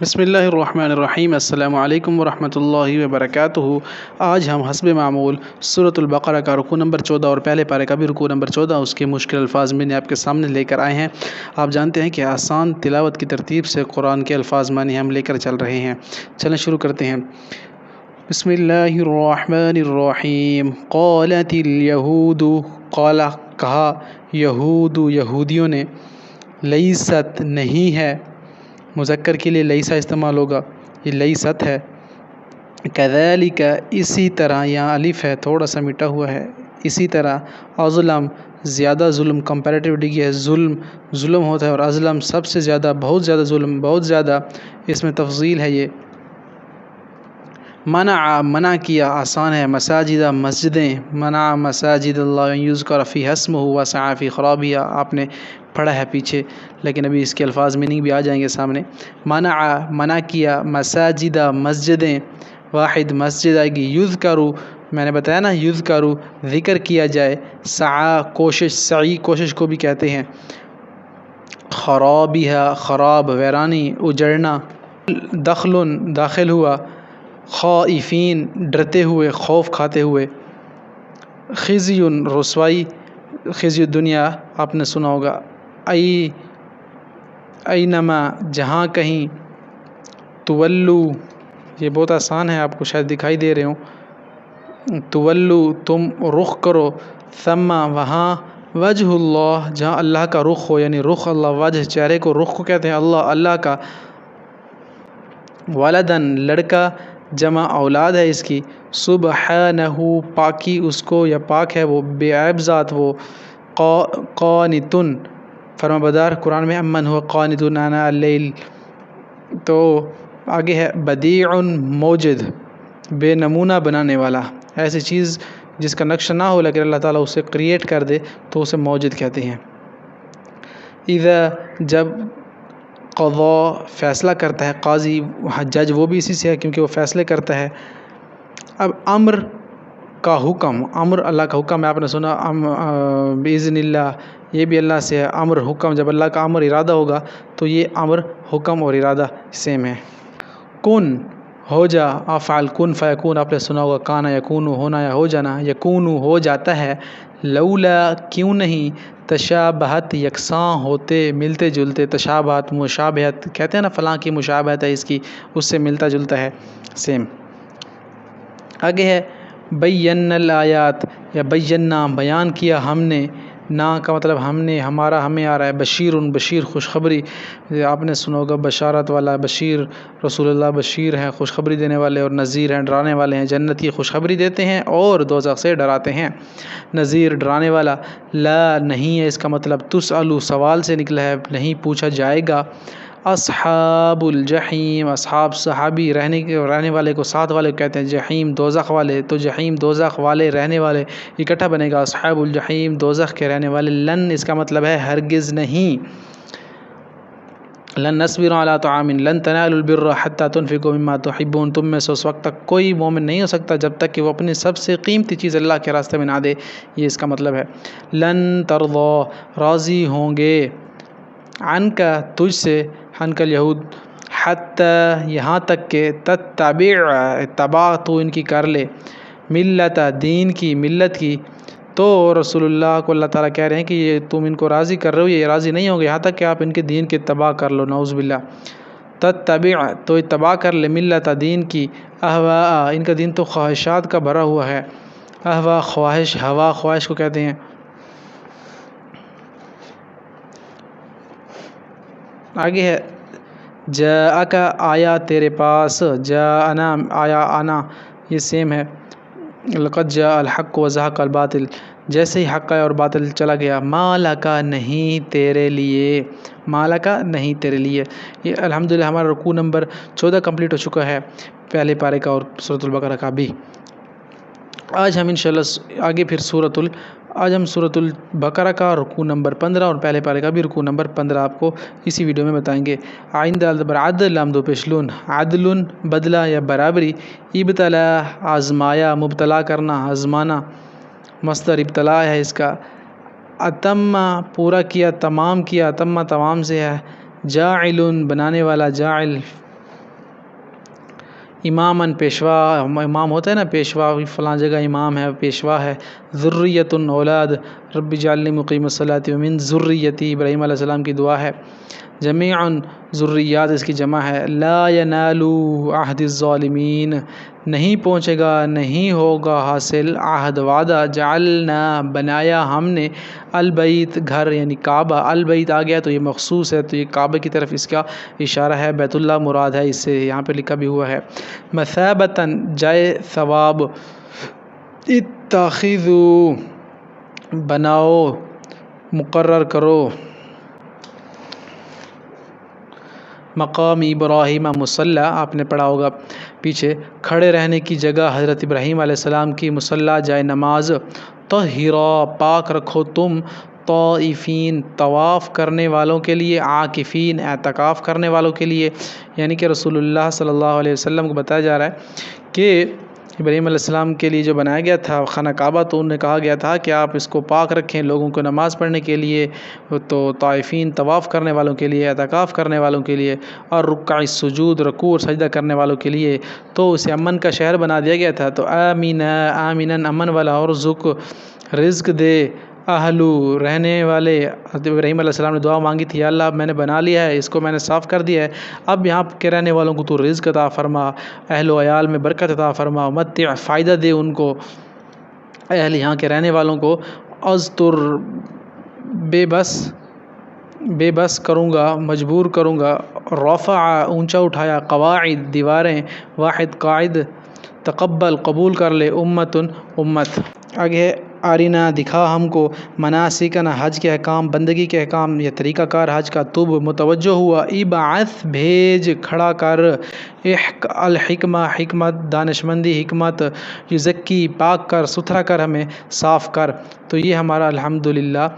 بسم اللہ الرحمن الرحیم۔ السلام علیکم ورحمۃ اللہ وبرکاتہ۔ آج ہم حسب معمول سورۃ البقرہ کا رکوع نمبر 14 اور پہلے پارے کا بھی رکوع نمبر 14 اس کے مشکل الفاظ میں نے آپ کے سامنے لے کر آئے ہیں۔ آپ جانتے ہیں کہ آسان تلاوت کی ترتیب سے قرآن کے الفاظ معنی ہم لے کر چل رہے ہیں۔ چلیں شروع کرتے ہیں۔ بسم اللہ الرحمن الرحیم۔ قالت الیہود، قال کہا، یہود یہودیوں نے، لیست نہیں ہے، مذکر کے لیے لیسا استعمال ہوگا، یہ لیست ہے، کذالک اسی طرح، یہاں الف ہے تھوڑا سا مٹا ہوا ہے، اسی طرح، اظلم زیادہ ظلم، کمپیریٹیو ڈگری ہے، ظلم ہوتا ہے، اور اظلم سب سے زیادہ، بہت زیادہ ظلم، بہت زیادہ، اس میں تفضیل ہے۔ یہ منع کیا، آسان ہے، مساجد مسجدیں، منع مساجد اللہ یذکر فیہا اسمہ وسعی فی خرابہا، آپ نے پڑھا ہے پیچھے، لیکن ابھی اس کے الفاظ میننگ بھی آ جائیں گے سامنے۔ منع کیا، مساجد مسجدیں، واحد مسجد آئے گی، یذکر میں نے بتایا نا، یذکر ذکر کیا جائے، سعی کوشش، سعی کوشش کو بھی کہتے ہیں، خرابہا خراب ویرانی، اجڑنا، داخل ہوا، خائفین ڈرتے ہوئے، خوف کھاتے ہوئے، خزی رسوائی، خزی دنیا آپ نے سنا ہوگا، اینما جہاں کہیں، تولو یہ بہت آسان ہے، آپ کو شاید دکھائی دے رہے ہوں، تولو تم رخ کرو، ثم وہاں، وجہ اللہ جہاں اللہ کا رخ ہو، یعنی رخ اللہ، وجہ چہرے کو، رخ کو کہتے ہیں اللہ کا، ولدن لڑکا، جمع اولاد ہے اس کی، سبحانہ پاکی اس کو یا پاک ہے وہ، بے عیب ذات وہ، قانتن فرمانبردار، قرآن میں امن ہوا قانتن آناء اللیل، تو آگے ہے بدیع موجد، بے نمونہ بنانے والا، ایسی چیز جس کا نقشہ نہ ہو لیکن اللہ تعالیٰ اسے کریٹ کر دے تو اسے موجد کہتے ہیں۔ اذا جب، قضا فیصلہ کرتا ہے، قاضی جج وہ بھی اسی سے ہے کیونکہ وہ فیصلے کرتا ہے۔ اب امر کا حکم، امر اللہ کا حکم ہے، آپ نے سنا باذن اللہ، یہ بھی اللہ سے ہے، امر حکم، جب اللہ کا امر ارادہ ہوگا تو یہ امر حکم اور ارادہ سیم ہے۔ کن ہو جا، افعل کن فیکون، آپ نے سنا ہوگا، کانا یکون ہونا یا ہو جانا، یکون ہو جاتا ہے، لولا کیوں نہیں، تشابہت یکساں ہوتے، ملتے جلتے، تشابہت مشابہت کہتے ہیں نا، فلاں کی مشابہت ہے اس کی، اس سے ملتا جلتا ہے، سیم۔ آگے ہے بین الآیات، یا بینا بیان کیا ہم نے، نا کا مطلب ہم نے، ہمارا، ہمیں آ رہا ہے، بشیر بشیر خوشخبری، آپ نے سنا ہوگا بشارت والا، بشیر رسول اللہ بشیر ہیں، خوشخبری دینے والے، اور نذیر ہیں ڈرانے والے ہیں، جنتی خوشخبری دیتے ہیں اور دوزخ سے ڈراتے ہیں، نذیر ڈرانے والا، لا نہیں ہے اس کا مطلب، تسألو سوال سے نکلا ہے، نہیں پوچھا جائے گا، اصحاب الجحیم، اصحاب صحابی رہنے والے کو، ساتھ والے کو کہتے ہیں، جحیم دوزخ والے، تو جحیم دوزخ والے رہنے والے اکٹھا بنے گا، اصحاب الجحیم دوزخ کے رہنے والے، لن اس کا مطلب ہے ہرگز نہیں، لن نصبر علی طعام لن تنالوا البر حتی تنفقوا مما تحبون، تم میں سے اس وقت تک کوئی مومن نہیں ہو سکتا جب تک کہ وہ اپنی سب سے قیمتی چیز اللہ کے راستے میں نہ دے، یہ اس کا مطلب ہے۔ لن ترضى راضی ہوں گے، عنک تجھ سے، عنک الیہود، حتی یہاں تک کہ، تتبع اتباع تو ان کی کر لے، ملت دین کی، ملت کی، تو رسول اللہ کو اللہ تعالیٰ کہہ رہے ہیں کہ یہ تم ان کو راضی کر رہے ہو، یہ راضی نہیں ہوں گے یہاں تک کہ آپ ان کے دین کی اتباع کر لو، نعوذ باللہ، تتبع تو اتباع کر لے، ملت دین کی، اہواء ان کا دین تو خواہشات کا بھرا ہوا ہے، اہواء خواہش، ہوا خواہش کو کہتے ہیں۔ آگے ہے جاءک آیا تیرے پاس، جاءنا آیا آنا، یہ سیم ہے، لقد جاء الحق وزهق الباطل، جیسے ہی حق آیا اور باطل چلا گیا، مالکا نہیں تیرے لیے، مالکا نہیں تیرے لیے، یہ الحمدللہ ہمارا رکوع نمبر 14 کمپلیٹ ہو چکا ہے، پہلے پارے کا اور سورۃ البقرہ کا بھی۔ آج ہم انشاءاللہ آگے پھر آج ہم سورۃ البقرہ کا رکوع نمبر 15 اور پہلے پارے کا بھی رکوع نمبر 15 آپ کو اسی ویڈیو میں بتائیں گے۔ آئندہ عدل لام دو پیشلون، عدل بدلہ یا برابری، ابتلا آزمایا، مبتلا کرنا، آزمانا، مصدر ابتلا ہے اس کا، اتم پورا کیا، تمام کیا، اتم تمام سے ہے، جاعل بنانے والا، جاعل امامن پیشوا، امام ہوتا ہے نا پیشوا، فلاں جگہ امام ہے پیشوا ہے۔ ذریۃ اولاد، رب اجعلنی مقیم الصلاۃ ومن ذریتی، ابراہیم علیہ السلام کی دعا ہے۔ جمیع ذریات اس کی جمع ہے۔ لا ینال عہد الظالمین، نہیں پہنچے گا، نہیں ہوگا حاصل عہد وعدہ، جعلنا بنایا ہم نے، البیت گھر یعنی کعبہ، البیت آ گیا تو یہ مخصوص ہے، تو یہ کعبہ کی طرف اس کا اشارہ ہے، بیت اللہ مراد ہے، اس سے یہاں پہ لکھا بھی ہوا ہے۔ مثابتاً جائے ثواب، اتخذوا بناؤ، مقرر کرو، مقام ابراہیم مصلی، آپ نے پڑھا ہوگا پیچھے، کھڑے رہنے کی جگہ حضرت ابراہیم علیہ السلام کی، مصلی جائے نماز، طہرا پاک رکھو تم، طائفین طواف کرنے والوں کے لیے، عاکفین اعتکاف کرنے والوں کے لیے، یعنی کہ رسول اللہ صلی اللہ علیہ وسلم کو بتایا جا رہا ہے کہ ابراہیم علیہ السلام کے لیے جو بنایا گیا تھا خانہ کعبہ، تو انہوں نے کہا گیا تھا کہ آپ اس کو پاک رکھیں لوگوں کو نماز پڑھنے کے لیے، تو طائفین طواف کرنے والوں کے لیے، اعتکاف کرنے والوں کے لیے، اور رکع السجود رکوع اور سجدہ کرنے والوں کے لیے، تو اسے امن کا شہر بنا دیا گیا تھا۔ تو آمیناً امن والا، اور رزق دے، اہلو رہنے والے، حضرت ابراہیم علیہ السلام نے دعا مانگی تھی، یا اللہ اب میں نے بنا لیا ہے، اس کو میں نے صاف کر دیا ہے، اب یہاں کے رہنے والوں کو تو رزق عطا فرما، اہل و عیال میں برکت عطا فرما، متع فائدہ دے ان کو، اہل یہاں کے رہنے والوں کو، ازتر بے بس کروں گا، مجبور کروں گا، رفع اونچا اٹھایا، قواعد دیواریں، واحد قاعد، تقبل قبول کر لے، امت۔ آگے آرینا دکھا ہم کو، مناسکنا حج کے احکام، بندگی کے احکام یا طریقہ کار حج کا، تب متوجہ ہوا، ابعث بھیج، کھڑا کر، الحکمہ حکمت، دانشمندی حکمت، یزکی پاک کر، ستھرا کر، ہمیں صاف کر۔ تو یہ ہمارا الحمدللہ